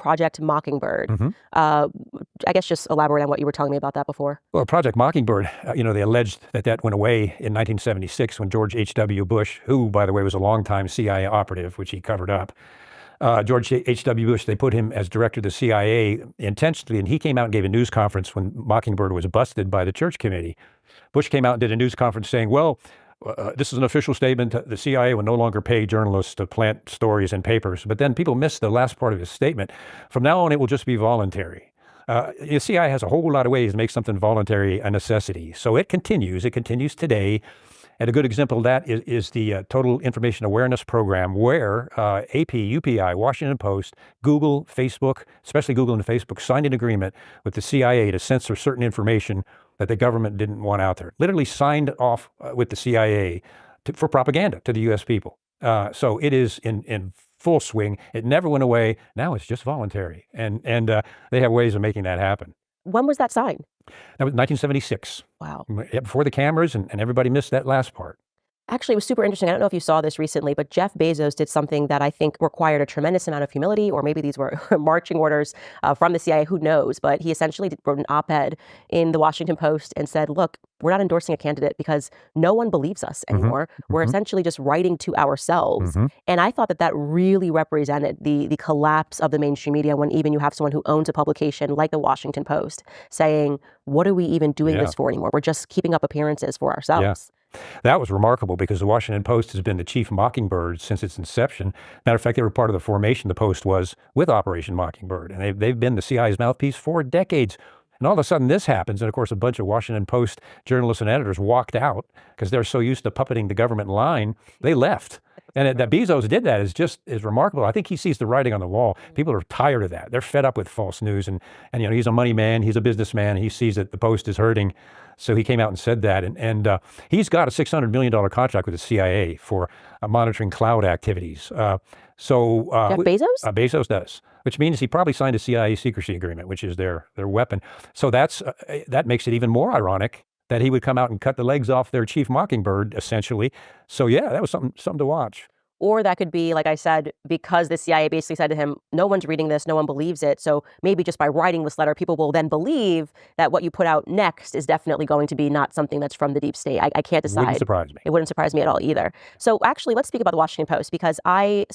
Project Mockingbird. Mm-hmm. I guess just elaborate on what you were telling me about that before. Well, Project Mockingbird, they alleged that went away in 1976 when George H.W. Bush, who, by the way, was a longtime CIA operative, which he covered up. George H.W. Bush, they put him as director of the CIA intentionally, and he came out and gave a news conference when Mockingbird was busted by the Church Committee. Bush came out and did a news conference saying, well, this is an official statement. The CIA will no longer pay journalists to plant stories in papers. But then people missed the last part of his statement. From now on, it will just be voluntary. The CIA has a whole lot of ways to make something voluntary a necessity. So it continues. It continues today. And a good example of that is the Total Information Awareness Program, where AP, UPI, Washington Post, Google, Facebook, especially Google and Facebook, signed an agreement with the CIA to censor certain information that the government didn't want out there. Literally signed off with the CIA for propaganda to the U.S. people. So it is in full swing. It never went away. Now it's just voluntary. And they have ways of making that happen. When was that signed? That was 1976. Wow. Yeah, before the cameras, and everybody missed that last part. Actually, it was super interesting. I don't know if you saw this recently, but Jeff Bezos did something that I think required a tremendous amount of humility, or maybe these were marching orders from the CIA, who knows? But he essentially wrote an op-ed in the Washington Post and said, look, we're not endorsing a candidate because no one believes us anymore. Mm-hmm. We're essentially just writing to ourselves. Mm-hmm. And I thought that really represented the collapse of the mainstream media, when even you have someone who owns a publication like the Washington Post saying, what are we even doing this for anymore? We're just keeping up appearances for ourselves. Yeah. That was remarkable because the Washington Post has been the chief mockingbird since its inception. Matter of fact, they were part of the formation the Post was with Operation Mockingbird. And they've been the CIA's mouthpiece for decades. And all of a sudden this happens. And of course, a bunch of Washington Post journalists and editors walked out because they're so used to puppeting the government line. They left. And that Bezos did that is remarkable. I think he sees the writing on the wall. People are tired of that. They're fed up with false news. And he's a money man. He's a businessman. He sees that the Post is hurting. So he came out and said that. And he's got a $600 million contract with the CIA for monitoring cloud activities. Jeff Bezos? Bezos does, which means he probably signed a CIA secrecy agreement, which is their weapon. So that makes it even more ironic that he would come out and cut the legs off their chief mockingbird, essentially. So yeah, that was something to watch. Or that could be, like I said, because the CIA basically said to him, no one's reading this, no one believes it. So maybe just by writing this letter, people will then believe that what you put out next is definitely going to be not something that's from the deep state. I can't decide. It wouldn't surprise me. It wouldn't surprise me at all either. So actually, let's speak about the Washington Post, because I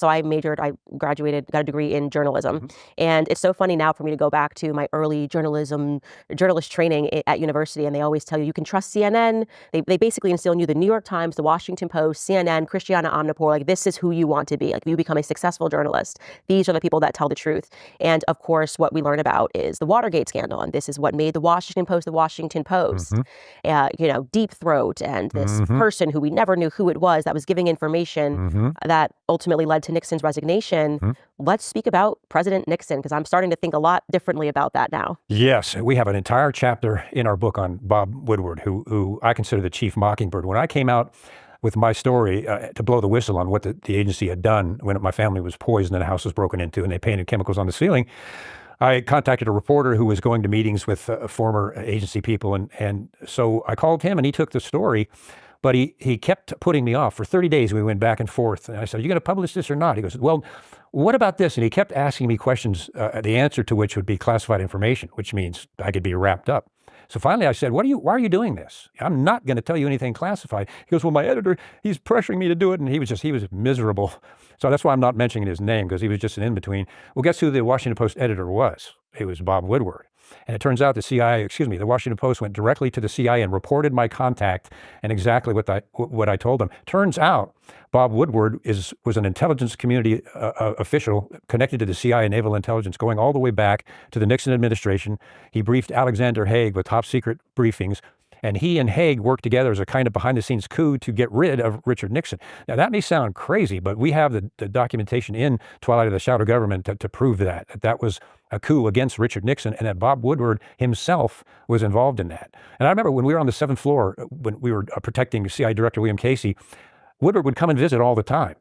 graduated, got a degree in journalism. Mm-hmm. And it's so funny now for me to go back to my early journalist training at university. And they always tell you can trust CNN. They basically instill in you the New York Times, the Washington Post, CNN, Christiana Amanpour, like this is who you want to be. Like, you become a successful journalist. These are the people that tell the truth. And of course, what we learn about is the Watergate scandal. And this is what made the Washington Post the Washington Post. Mm-hmm. Deep Throat, and this mm-hmm. person who we never knew who it was that was giving information mm-hmm. that ultimately led to Nixon's resignation. Mm-hmm. Let's speak about President Nixon, because I'm starting to think a lot differently about that now. Yes, we have an entire chapter in our book on Bob Woodward, who I consider the chief mockingbird. When I came out with my story to blow the whistle on what the agency had done when my family was poisoned and the house was broken into and they painted chemicals on the ceiling, I contacted a reporter who was going to meetings with former agency people. And so I called him and he took the story, but he kept putting me off. For 30 days, we went back and forth. And I said, are you going to publish this or not? He goes, well, what about this? And he kept asking me questions, the answer to which would be classified information, which means I could be wrapped up. So finally I said, why are you doing this? I'm not going to tell you anything classified. He goes, well, my editor, he's pressuring me to do it. And he was miserable. So that's why I'm not mentioning his name, because he was just an in-between. Well, guess who the Washington Post editor was? It was Bob Woodward. And it turns out the Washington Post went directly to the CIA and reported my contact and exactly what I told them. Turns out Bob Woodward was an intelligence community official connected to the CIA Naval Intelligence going all the way back to the Nixon administration. He briefed Alexander Haig with top secret briefings. And he and Haig worked together as a kind of behind-the-scenes coup to get rid of Richard Nixon. Now, that may sound crazy, but we have the documentation in Twilight of the Shadow Government to prove that was a coup against Richard Nixon, and that Bob Woodward himself was involved in that. And I remember when we were on the 7th floor, when we were protecting CIA Director William Casey, Woodward would come and visit all the time.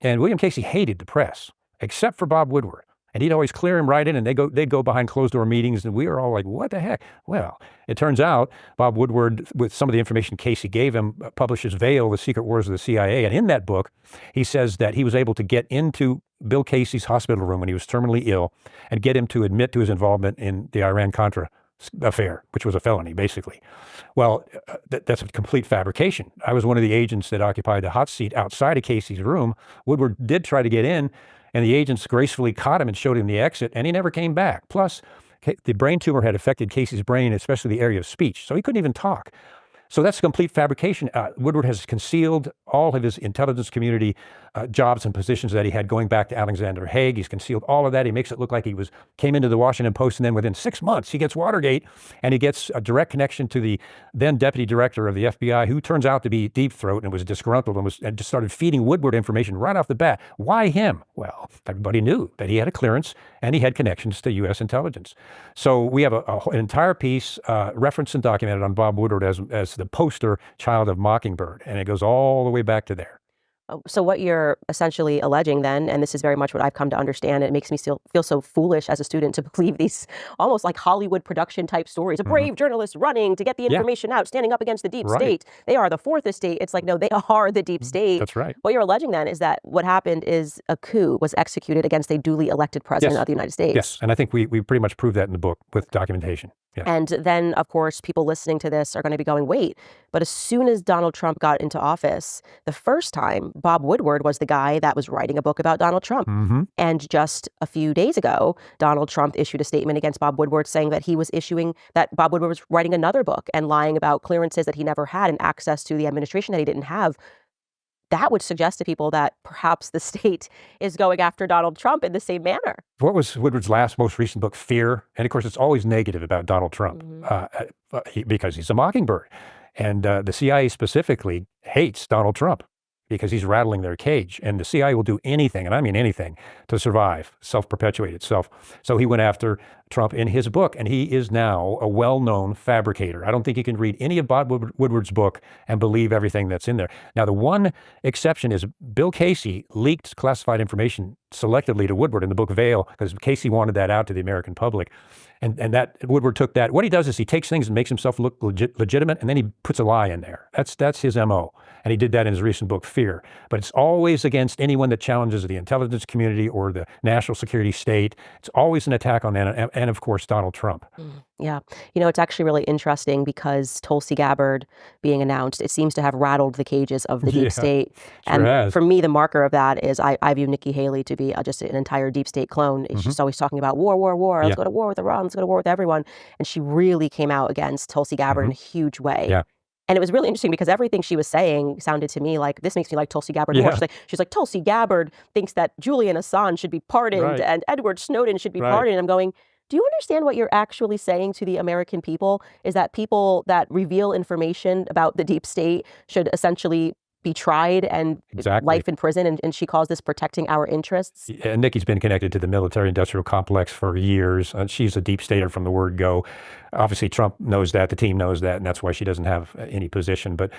And William Casey hated the press, except for Bob Woodward. and he'd always clear him right in, and they'd go behind closed door meetings, and we were all like, what the heck? Well, it turns out Bob Woodward, with some of the information Casey gave him, publishes Veil, The Secret Wars of the CIA. And in that book, he says that he was able to get into Bill Casey's hospital room when he was terminally ill and get him to admit to his involvement in the Iran-Contra affair, which was a felony, basically. Well, that's a complete fabrication. I was one of the agents that occupied the hot seat outside of Casey's room. Woodward did try to get in, and the agents gracefully caught him and showed him the exit, and he never came back. Plus, the brain tumor had affected Casey's brain, especially the area of speech, so he couldn't even talk. So that's a complete fabrication. Woodward has concealed all of his intelligence community jobs and positions that he had going back to Alexander Haig. He's concealed all of that. He makes it look like he came into the Washington Post, and then within 6 months, he gets Watergate, and he gets a direct connection to the then deputy director of the FBI, who turns out to be Deep Throat and was disgruntled and just started feeding Woodward information right off the bat. Why him? Well, everybody knew that he had a clearance and he had connections to U.S. intelligence. So we have an entire piece referenced and documented on Bob Woodward as the poster child of Mockingbird, and it goes all the way back to there. So what you're essentially alleging then, and this is very much what I've come to understand, it makes me feel so foolish as a student to believe these almost like Hollywood production type stories. A brave journalist running to get the information out, standing up against the deep state. They are the fourth estate. It's like, no, they are the deep state. That's right. What you're alleging then is that what happened is a coup was executed against a duly elected president of the United States. Yes, and I think we pretty much proved that in the book with documentation. Yeah. And then, of course, people listening to this are going to be going, wait, but as soon as Donald Trump got into office, the first time, Bob Woodward was the guy that was writing a book about Donald Trump. And just a few days ago, Donald Trump issued a statement against Bob Woodward saying that that Bob Woodward was writing another book and lying about clearances that he never had and access to the administration that he didn't have. That would suggest to people that perhaps the state is going after Donald Trump in the same manner. What was Woodward's most recent book, Fear? And of course, it's always negative about Donald Trump because he's a mockingbird. And the CIA specifically hates Donald Trump because he's rattling their cage. And the CIA will do anything, and I mean anything, to survive, self-perpetuate itself. So he went after Trump in his book, and he is now a well-known fabricator. I don't think you can read any of Bob Woodward's book and believe everything that's in there. Now, the one exception is Bill Casey leaked classified information selectively to Woodward in the book Veil, because Casey wanted that out to the American public. And that Woodward took that. What he does is he takes things and makes himself look legitimate, and then he puts a lie in there. That's his MO. And he did that in his recent book, Fear. But it's always against anyone that challenges the intelligence community or the national security state. It's always an attack on that, and of course, Donald Trump. Yeah. You know, it's actually really interesting because Tulsi Gabbard being announced, it seems to have rattled the cages of the deep state. And for me, the marker of that is I view Nikki Haley to be just an entire deep state clone. She's always talking about war, war, war. Let's go to war with Iran. Let's go to war with everyone. And she really came out against Tulsi Gabbard in a huge way. Yeah. And it was really interesting because everything she was saying sounded to me like, this makes me like Tulsi Gabbard more. She's like, Tulsi Gabbard thinks that Julian Assange should be pardoned and Edward Snowden should be pardoned. And I'm going, do you understand what you're actually saying to the American people? Is that people that reveal information about the deep state should essentially be tried and life in prison, and she calls this protecting our interests? And Nikki's been connected to the military-industrial complex for years. She's a deep stater from the word go. Obviously, Trump knows that. The team knows that, and that's why she doesn't have any position. But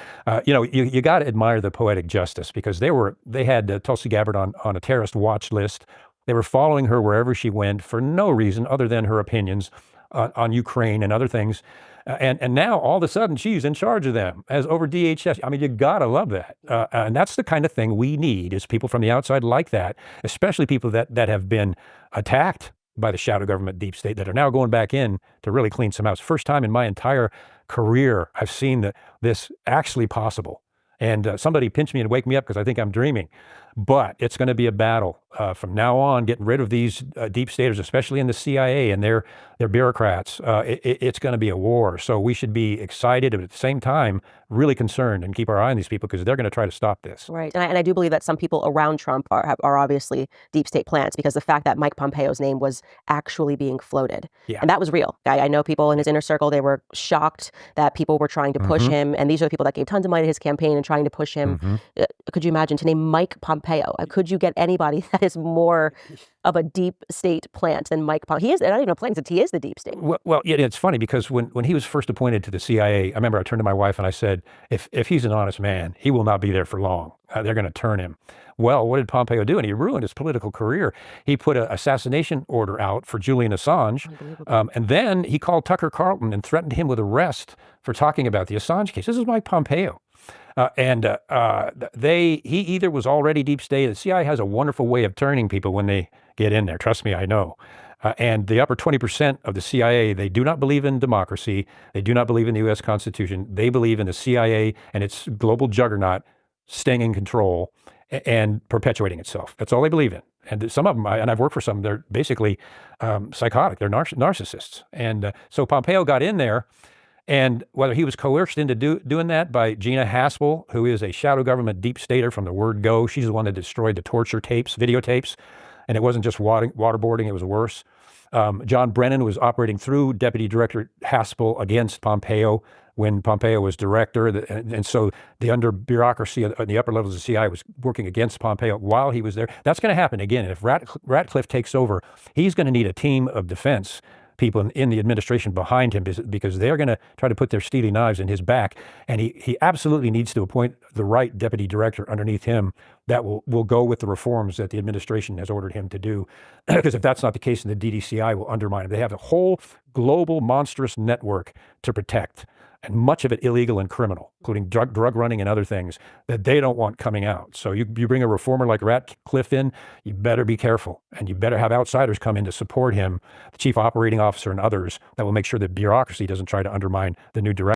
you got to admire the poetic justice, because they had Tulsi Gabbard on a terrorist watch list. They were following her wherever she went for no reason other than her opinions on Ukraine and other things. And now, all of a sudden, she's in charge of them as over DHS. I mean, you got to love that. And that's the kind of thing we need, is people from the outside like that, especially people that have been attacked by the shadow government deep state that are now going back in to really clean some house. First time in my entire career I've seen this actually possible. And somebody pinch me and wake me up because I think I'm dreaming. But it's going to be a battle from now on, getting rid of these deep staters, especially in the CIA and their bureaucrats. It's going to be a war. So we should be excited, but at the same time, really concerned and keep our eye on these people, because they're going to try to stop this. Right. And I do believe that some people around Trump are obviously deep state plants, because the fact that Mike Pompeo's name was actually being floated. Yeah. And that was real. I know people in his inner circle, they were shocked that people were trying to push him. And these are the people that gave tons of money to his campaign and trying to push him. Could you imagine to name Mike Pompeo Pompeo? Could you get anybody that is more of a deep state plant than Mike Pompeo? He is, not even a plant, he is the deep state. Well, yeah, it's funny because when he was first appointed to the CIA, I remember I turned to my wife and I said, if he's an honest man, he will not be there for long. They're going to turn him. Well, what did Pompeo do? And he ruined his political career. He put an assassination order out for Julian Assange. And then he called Tucker Carlson and threatened him with arrest for talking about the Assange case. This is Mike Pompeo. He either was already deep state. The CIA has a wonderful way of turning people when they get in there. Trust me, I know. And the upper 20% of the CIA, they do not believe in democracy. They do not believe in the U.S. Constitution. They believe in the CIA and its global juggernaut staying in control and perpetuating itself. That's all they believe in. And some of them, and I've worked for some, they're basically psychotic. They're narcissists. And so Pompeo got in there, and whether he was coerced into doing that by Gina Haspel, who is a shadow government deep stater from the word go. She's the one that destroyed the torture tapes, videotapes. And it wasn't just waterboarding, it was worse. John Brennan was operating through Deputy Director Haspel against Pompeo when Pompeo was director. And so the under bureaucracy at the upper levels of the CIA was working against Pompeo while he was there. That's going to happen again. And if Ratcliffe takes over, he's going to need a team of defense people in the administration behind him because they're going to try to put their steely knives in his back. And he absolutely needs to appoint the right deputy director underneath him that will go with the reforms that the administration has ordered him to do. Because if that's not the case, then the DDCI will undermine him. They have a whole global monstrous network to protect, and much of it illegal and criminal, including drug running and other things that they don't want coming out. So you bring a reformer like Ratcliffe in, you better be careful, and you better have outsiders come in to support him, the chief operating officer and others, that will make sure that bureaucracy doesn't try to undermine the new direction.